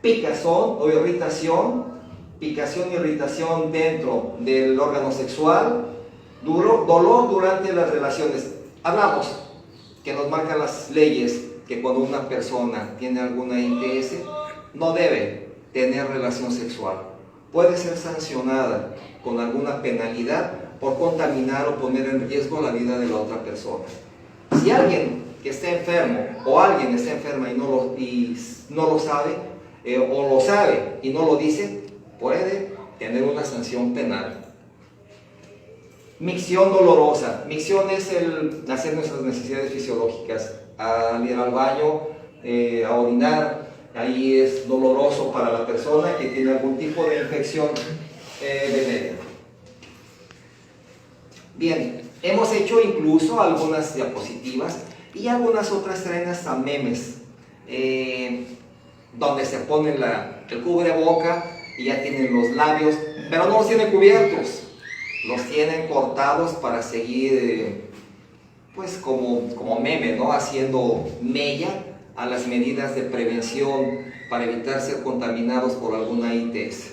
picazón o irritación, picación e irritación dentro del órgano sexual, dolor durante las relaciones. Hablamos que nos marcan las leyes que cuando una persona tiene alguna ITS no debe tener relación sexual. Puede ser sancionada con alguna penalidad por contaminar o poner en riesgo la vida de la otra persona. Si alguien que esté enfermo o alguien está enferma y no lo sabe, o lo sabe y no lo dice, puede tener una sanción penal. Micción dolorosa. Micción es el hacer nuestras necesidades fisiológicas, al ir al baño, a orinar. Ahí es doloroso para la persona que tiene algún tipo de infección venérea. Bien, hemos hecho incluso algunas diapositivas y algunas otras traen hasta memes, donde se ponen el cubreboca y ya tienen los labios, pero no los tienen cubiertos, los tienen cortados para seguir, pues como meme, ¿no? Haciendo mella a las medidas de prevención para evitar ser contaminados por alguna ITS.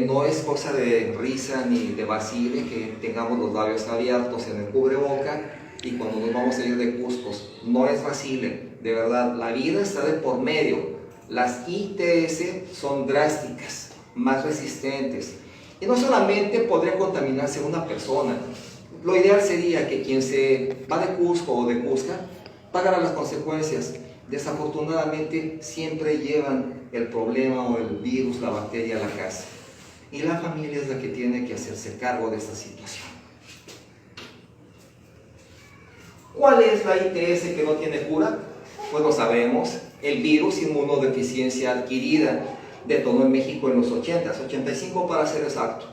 No es cosa de risa ni de vacile que tengamos los labios abiertos en el cubreboca y cuando nos vamos a ir de Cuscos. No es vacile, de verdad, la vida está de por medio. Las ITS son drásticas, más resistentes. Y no solamente podría contaminarse una persona. Lo ideal sería que quien se va de Cusco o de Cusca pagara las consecuencias. Desafortunadamente siempre llevan el problema o el virus, la bacteria a la casa. Y la familia es la que tiene que hacerse cargo de esta situación. ¿Cuál es la ITS que no tiene cura? Pues lo sabemos, el virus inmunodeficiencia adquirida detonó en México en los 80s, 85 para ser exacto.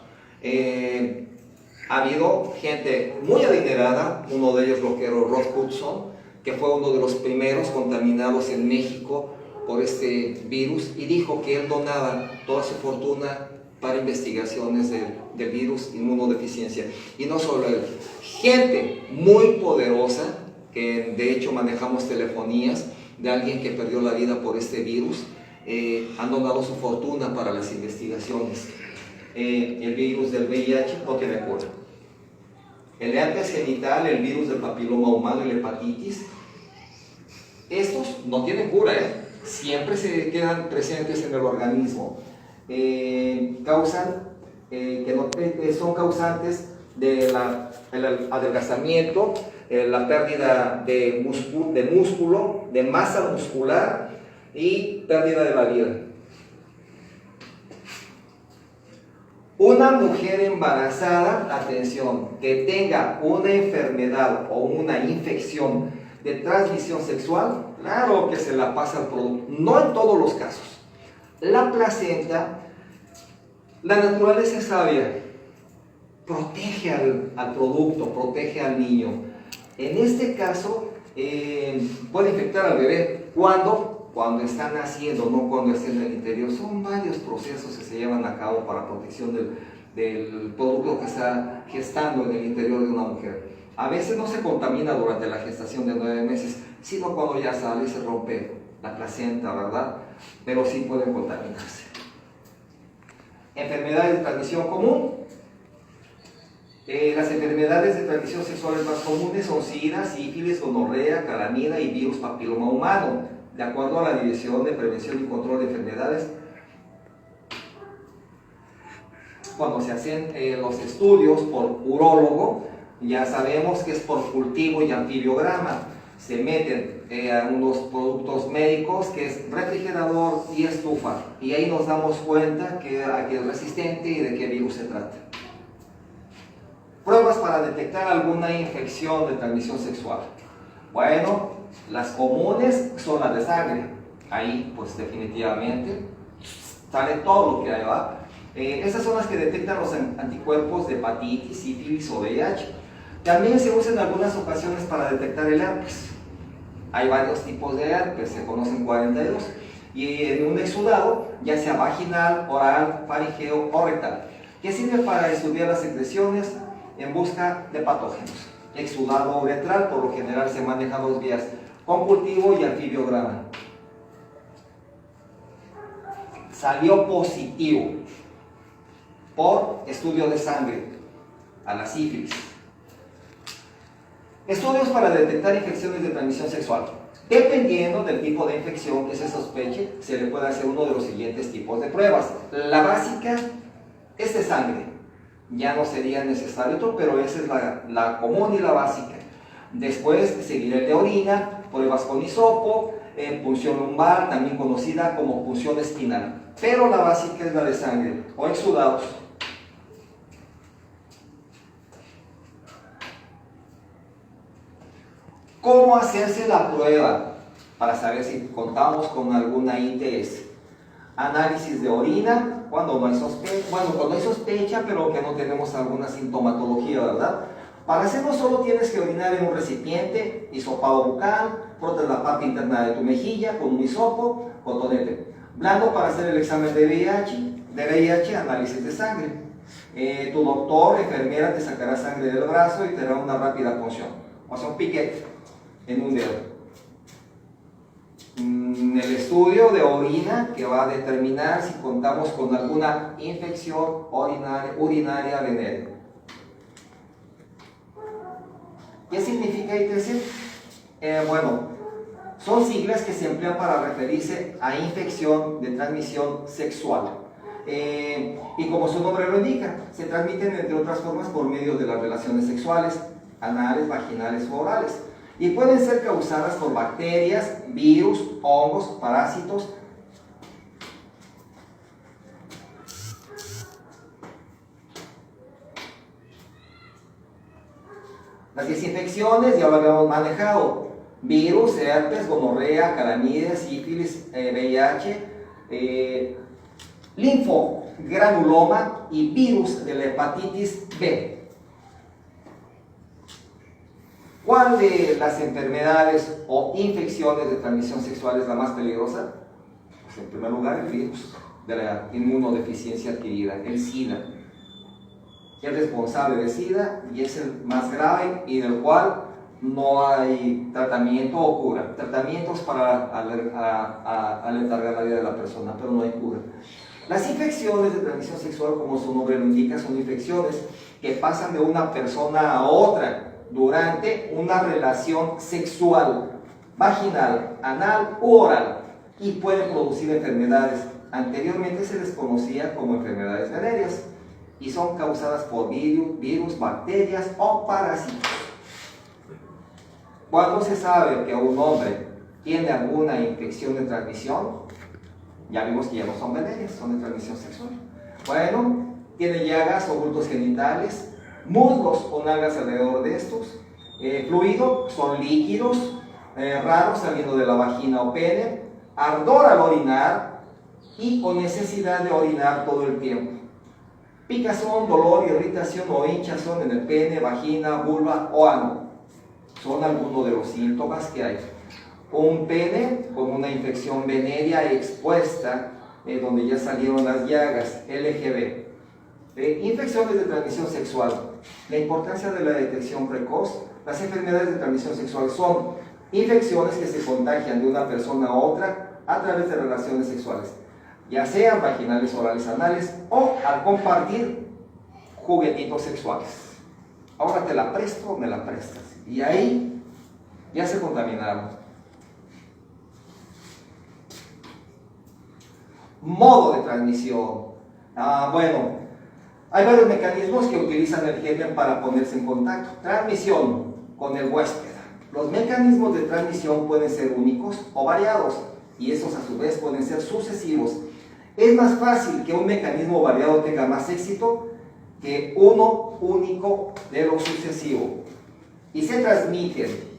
Ha habido gente muy adinerada, uno de ellos rockero Ross Hudson, que fue uno de los primeros contaminados en México por este virus y dijo que él donaba toda su fortuna para investigaciones del virus inmunodeficiencia. Y no solo él, gente muy poderosa, que de hecho manejamos telefonías de alguien que perdió la vida por este virus, han donado su fortuna para las investigaciones. El virus del VIH no tiene cura. El herpes genital, el virus del papiloma humano y la hepatitis Estos no tienen cura, siempre se quedan presentes en el organismo. Son causantes del adelgazamiento, la pérdida de músculo, de masa muscular y pérdida de la vida. Una mujer embarazada, atención, que tenga una enfermedad o una infección de transmisión sexual, claro que se la pasa al producto, no en todos los casos. La placenta, la naturaleza es sabia, protege al producto, protege al niño. En este caso, puede infectar al bebé. ¿Cuándo? Cuando está naciendo, no cuando está en el interior. Son varios procesos que se llevan a cabo para protección del producto que está gestando en el interior de una mujer. A veces no se contamina durante la gestación de 9 meses, sino cuando ya sale y se rompe la placenta, ¿verdad? Pero sí pueden contaminarse. Enfermedades de transmisión común. Las enfermedades de transmisión sexuales más comunes son SIDA, sífilis, gonorrea, calamida y virus papiloma humano. De acuerdo a la División de Prevención y Control de Enfermedades, cuando se hacen los estudios por urólogo, ya sabemos que es por cultivo y anfibiograma. Se meten unos productos médicos que es refrigerador y estufa, y ahí nos damos cuenta que es resistente y de qué virus se trata. Pruebas para detectar alguna infección de transmisión sexual. Bueno, las comunes son las de sangre. Ahí, pues definitivamente, sale todo lo que hay, ¿va? Estas son las que detectan los anticuerpos de hepatitis, sífilis o VIH. También se usa en algunas ocasiones para detectar el herpes. Hay varios tipos de herpes, se conocen 42. Y en un exudado, ya sea vaginal, oral, faringeo o rectal, que sirve para estudiar las secreciones en busca de patógenos. Exudado uretral, por lo general se maneja 2 vías, con cultivo y anfibiograma. Salió positivo por estudio de sangre a la sífilis. Estudios para detectar infecciones de transmisión sexual. Dependiendo del tipo de infección que se sospeche, se le puede hacer uno de los siguientes tipos de pruebas. La básica es de sangre. Ya no sería necesario otro, pero esa es la común y la básica. Después seguirá el de orina, pruebas con hisopo, punción lumbar, también conocida como punción espinal. Pero la básica es la de sangre o exudados. ¿Cómo hacerse la prueba para saber si contamos con alguna ITS? Análisis de orina, cuando no hay sospecha, cuando hay sospecha, pero que no tenemos alguna sintomatología, ¿verdad? Para hacerlo solo tienes que orinar en un recipiente, hisopado bucal, frotas la parte interna de tu mejilla con un hisopo, cotonete. Blando para hacer el examen de VIH, análisis de sangre. Tu doctor, enfermera, te sacará sangre del brazo y te hará una rápida punción, o sea, un piquete en un dedo. El estudio de orina que va a determinar si contamos con alguna infección urinaria venérea. ¿Qué significa ITS? Bueno, son siglas que se emplean para referirse a infección de transmisión sexual. Y como su nombre lo indica, se transmiten entre otras formas por medio de las relaciones sexuales, anales, vaginales o orales. Y pueden ser causadas por bacterias, virus, hongos, parásitos. Las desinfecciones ya lo habíamos manejado. Virus, herpes, gonorrea, calamida, sífilis, VIH, linfogranuloma y virus de la hepatitis B. ¿Cuál de las enfermedades o infecciones de transmisión sexual es la más peligrosa? Pues en primer lugar el virus de la inmunodeficiencia adquirida, el SIDA. Es responsable de SIDA y es el más grave y del cual no hay tratamiento o cura. Tratamientos para alargar la vida de la persona, pero no hay cura. Las infecciones de transmisión sexual, como su nombre lo indica, son infecciones que pasan de una persona a otra durante una relación sexual. vaginal, anal u oral y pueden producir enfermedades. Anteriormente se les conocía como enfermedades venéreas y son causadas por virus, bacterias o parásitos. Cuando se sabe que un hombre tiene alguna infección de transmisión, ya vimos que ya no son venéreas, son de transmisión sexual. Bueno, tiene llagas o bultos genitales, muslos o nalgas alrededor de estos, fluido, son líquidos, raros saliendo de la vagina o pene, ardor al orinar y o necesidad de orinar todo el tiempo. Picazón, dolor, irritación o hinchazón en el pene, vagina, vulva o ano. Son algunos de los síntomas que hay. Un pene con una infección venérea expuesta, donde ya salieron las llagas, LGB. Infecciones de transmisión sexual. La importancia de la detección precoz. Las enfermedades de transmisión sexual son infecciones que se contagian de una persona a otra a través de relaciones sexuales, ya sean vaginales, orales, anales o al compartir juguetitos sexuales. Ahora te la presto, me la prestas. Y ahí ya se contaminaron. Modo de transmisión. Bueno, hay varios mecanismos que utilizan el germen para ponerse en contacto. Transmisión con el huésped. Los mecanismos de transmisión pueden ser únicos o variados, y esos a su vez pueden ser sucesivos. Es más fácil que un mecanismo variado tenga más éxito que uno único de lo sucesivo. Y se transmiten.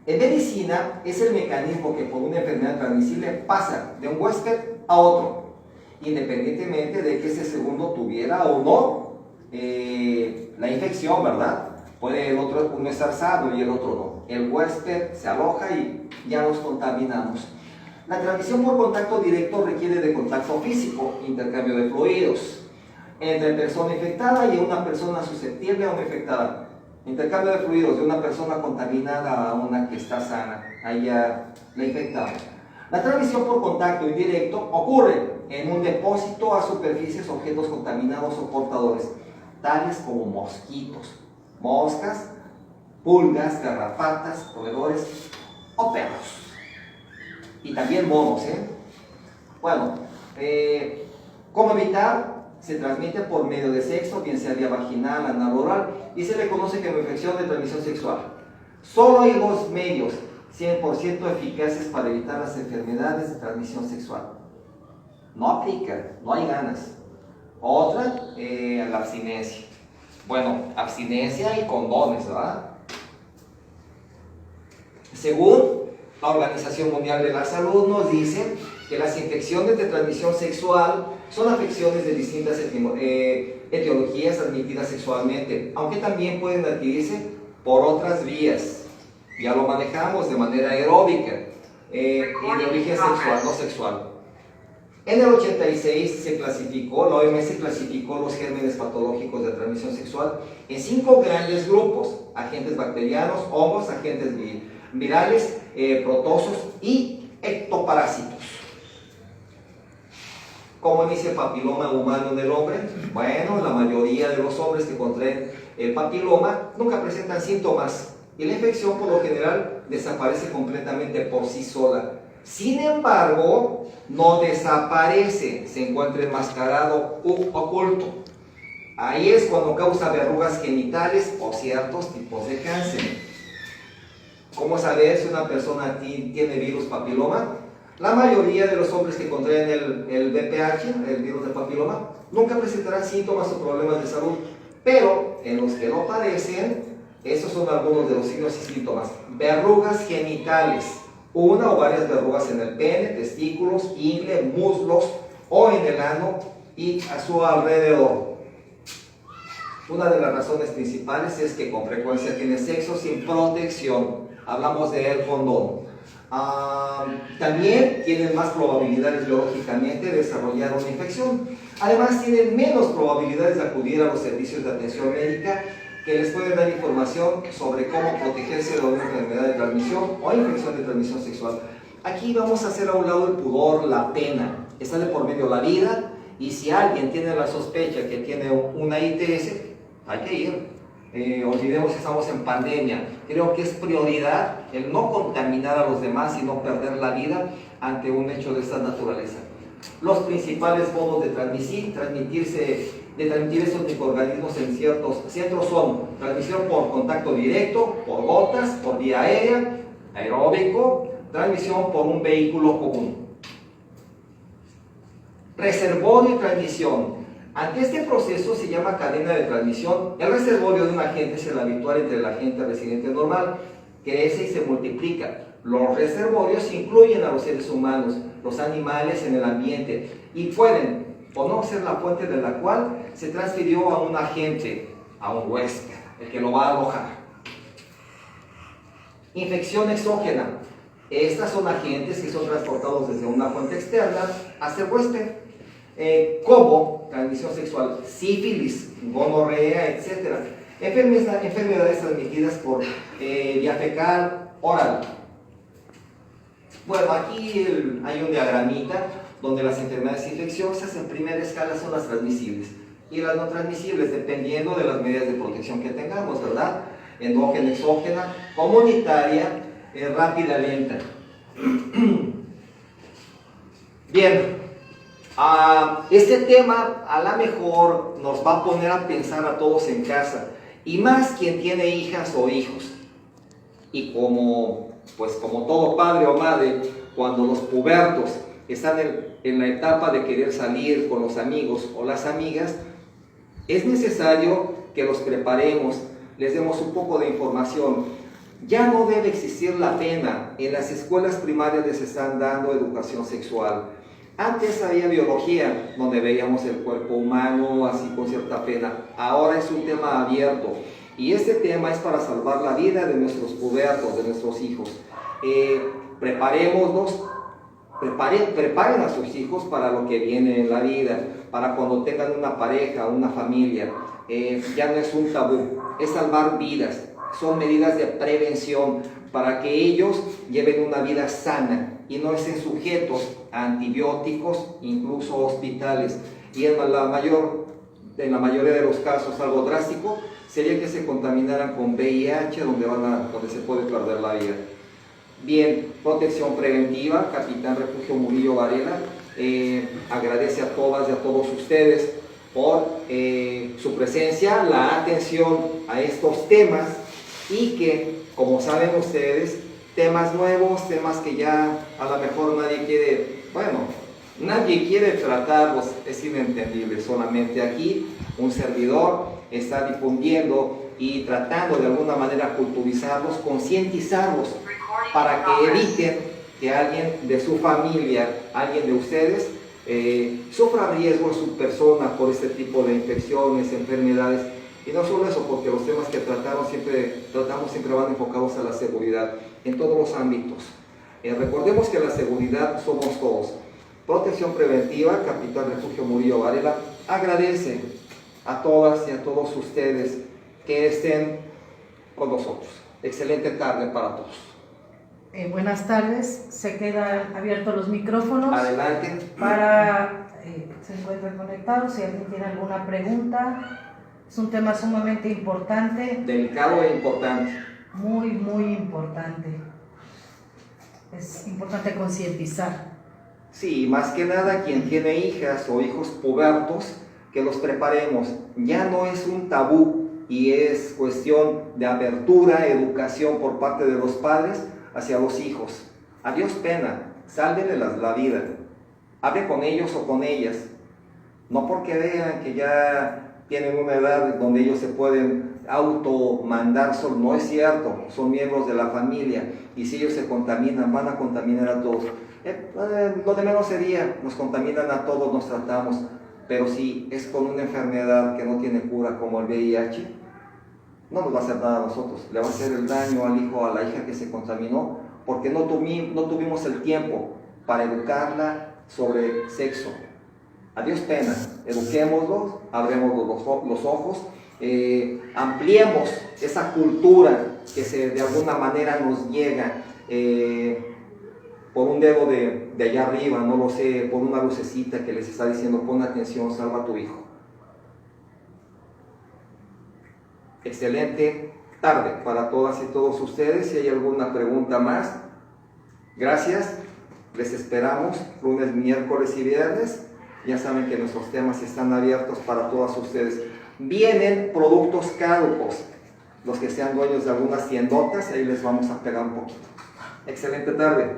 En medicina es el mecanismo que por una enfermedad transmisible pasa de un huésped a otro, independientemente de que ese segundo tuviera o no la infección, ¿verdad? Puede el otro, uno estar sano y el otro no. El huésped se aloja y ya nos contaminamos. La transmisión por contacto directo requiere de contacto físico, intercambio de fluidos entre persona infectada y una persona susceptible a una infectada. Intercambio de fluidos de una persona contaminada a una que está sana, allá la infectamos. La transmisión por contacto indirecto ocurre en un depósito a superficies, objetos contaminados o portadores, tales como mosquitos, moscas, pulgas, garrapatas, roedores o perros. Y también monos, Bueno, ¿cómo evitar? Se transmite por medio de sexo, bien sea vía vaginal, anal, oral, y se le conoce como infección de transmisión sexual. Solo hay dos medios 100% eficaces para evitar las enfermedades de transmisión sexual. No aplica, no hay ganas. Otra, la abstinencia. Bueno, abstinencia y condones, ¿verdad? Según la Organización Mundial de la Salud nos dice que las infecciones de transmisión sexual son afecciones de distintas etiologías transmitidas sexualmente, aunque también pueden adquirirse por otras vías. Ya lo manejamos de manera aeróbica y de origen sexual, no sexual. En el 86 se clasificó, la OMS clasificó los gérmenes patológicos de transmisión sexual en 5 grandes grupos: agentes bacterianos, hongos, agentes virales, protozoos y ectoparásitos. ¿Cómo inicia el papiloma humano en el hombre? Bueno, la mayoría de los hombres que contraen el papiloma nunca presentan síntomas y la infección por lo general desaparece completamente por sí sola. Sin embargo, no desaparece, se encuentra enmascarado u oculto. Ahí es cuando causa verrugas genitales o ciertos tipos de cáncer. ¿Cómo saber si una persona tiene virus papiloma? La mayoría de los hombres que contraen el VPH, el virus de papiloma, nunca presentarán síntomas o problemas de salud, pero en los que no padecen, esos son algunos de los signos y síntomas. Verrugas genitales, una o varias verrugas en el pene, testículos, ingle, muslos o en el ano y a su alrededor. Una de las razones principales es que con frecuencia tiene sexo sin protección. Hablamos del condón. También tienen más probabilidades biológicamente de desarrollar una infección. Además, tienen menos probabilidades de acudir a los servicios de atención médica que les pueden dar información sobre cómo protegerse de una enfermedad de transmisión o infección de transmisión sexual. Aquí vamos a hacer a un lado el pudor, la pena. Está de por medio la vida, y si alguien tiene la sospecha que tiene una ITS, hay que ir. olvidemos que estamos en pandemia. Creo que es prioridad el no contaminar a los demás y no perder la vida ante un hecho de esta naturaleza. Los principales modos de transmitir estos microorganismos en ciertos centros son transmisión por contacto directo, por gotas, por vía aérea, aeróbico, transmisión por un vehículo común. Reservorio y transmisión. Ante este proceso se llama cadena de transmisión. El reservorio de un agente es el habitual entre el agente residente normal, crece y se multiplica. Los reservorios incluyen a los seres humanos, los animales en el ambiente y pueden o no ser la fuente de la cual se transfirió a un agente, a un huésped, el que lo va a alojar. Infección exógena. Estas son agentes que son transportados desde una fuente externa hacia el huésped, como transmisión sexual, sífilis, gonorrea, etc. Enfermedades transmitidas por vía fecal oral. Bueno, aquí hay un diagramita donde las enfermedades infecciosas en primera escala son las transmisibles y las no transmisibles dependiendo de las medidas de protección que tengamos, ¿verdad? Endógena, exógena, comunitaria, rápida, lenta. Bien, este tema a lo mejor nos va a poner a pensar a todos en casa y más quien tiene hijas o hijos. Y como todo padre o madre, cuando los pubertos están en la etapa de querer salir con los amigos o las amigas, es necesario que los preparemos, les demos un poco de información. Ya no debe existir la pena. En las escuelas primarias les están dando educación sexual. Antes había biología, donde veíamos el cuerpo humano así con cierta pena. Ahora es un tema abierto. Y este tema es para salvar la vida de nuestros pubertos, de nuestros hijos. Preparémonos, preparen a sus hijos para lo que viene en la vida, para cuando tengan una pareja, una familia. Ya no es un tabú, es salvar vidas. Son medidas de prevención para que ellos lleven una vida sana y no estén sujetos a antibióticos, incluso hospitales. Y en la mayoría de los casos, algo drástico, sería que se contaminaran con VIH, donde se puede perder la vida. Bien, protección preventiva, Capitán Refugio Murillo Varela agradece a todas y a todos ustedes por su presencia, la atención a estos temas y que, como saben ustedes, temas nuevos, temas que ya a lo mejor nadie quiere tratarlos, es inentendible. Solamente aquí un servidor está difundiendo y tratando de alguna manera culturizarlos, concientizarlos para que eviten que alguien de su familia, alguien de ustedes, sufra riesgo en su persona por este tipo de infecciones, enfermedades. Y no solo eso, porque los temas que tratamos siempre van enfocados a la seguridad en todos los ámbitos. Recordemos que la seguridad somos todos. Protección preventiva, Capitán Refugio Murillo Varela, agradece a todas y a todos ustedes que estén con nosotros. Excelente tarde para todos. Buenas tardes, se quedan abiertos los micrófonos. Adelante. Para se encuentran conectados, si alguien tiene alguna pregunta. Es un tema sumamente importante. Delicado e importante. Muy, muy importante. Es importante concientizar. Sí, más que nada quien tiene hijas o hijos pubertos, que los preparemos. Ya no es un tabú y es cuestión de apertura, educación por parte de los padres hacia los hijos. Adiós pena, sálvenle la vida. Hable con ellos o con ellas. No porque vean que ya tienen una edad donde ellos se pueden automandar solo. No es cierto, son miembros de la familia y si ellos se contaminan, van a contaminar a todos. Lo de menos sería, nos contaminan a todos, nos tratamos, pero si es con una enfermedad que no tiene cura como el VIH, no nos va a hacer nada a nosotros, le va a hacer el daño al hijo o a la hija que se contaminó, porque no tuvimos el tiempo para educarla sobre sexo. Adiós pena, eduquémoslos, abremos los ojos, ampliemos esa cultura que de alguna manera nos llega por un dedo de allá arriba, no lo sé, por una lucecita que les está diciendo pon atención, salva a tu hijo. excelente tarde para todas y todos ustedes. Si hay alguna pregunta más, gracias. Les esperamos lunes, miércoles y viernes. Ya saben que nuestros temas están abiertos para todas ustedes. Vienen productos caducos. Los que sean dueños de algunas tiendotas, ahí les vamos a pegar un poquito. Excelente tarde.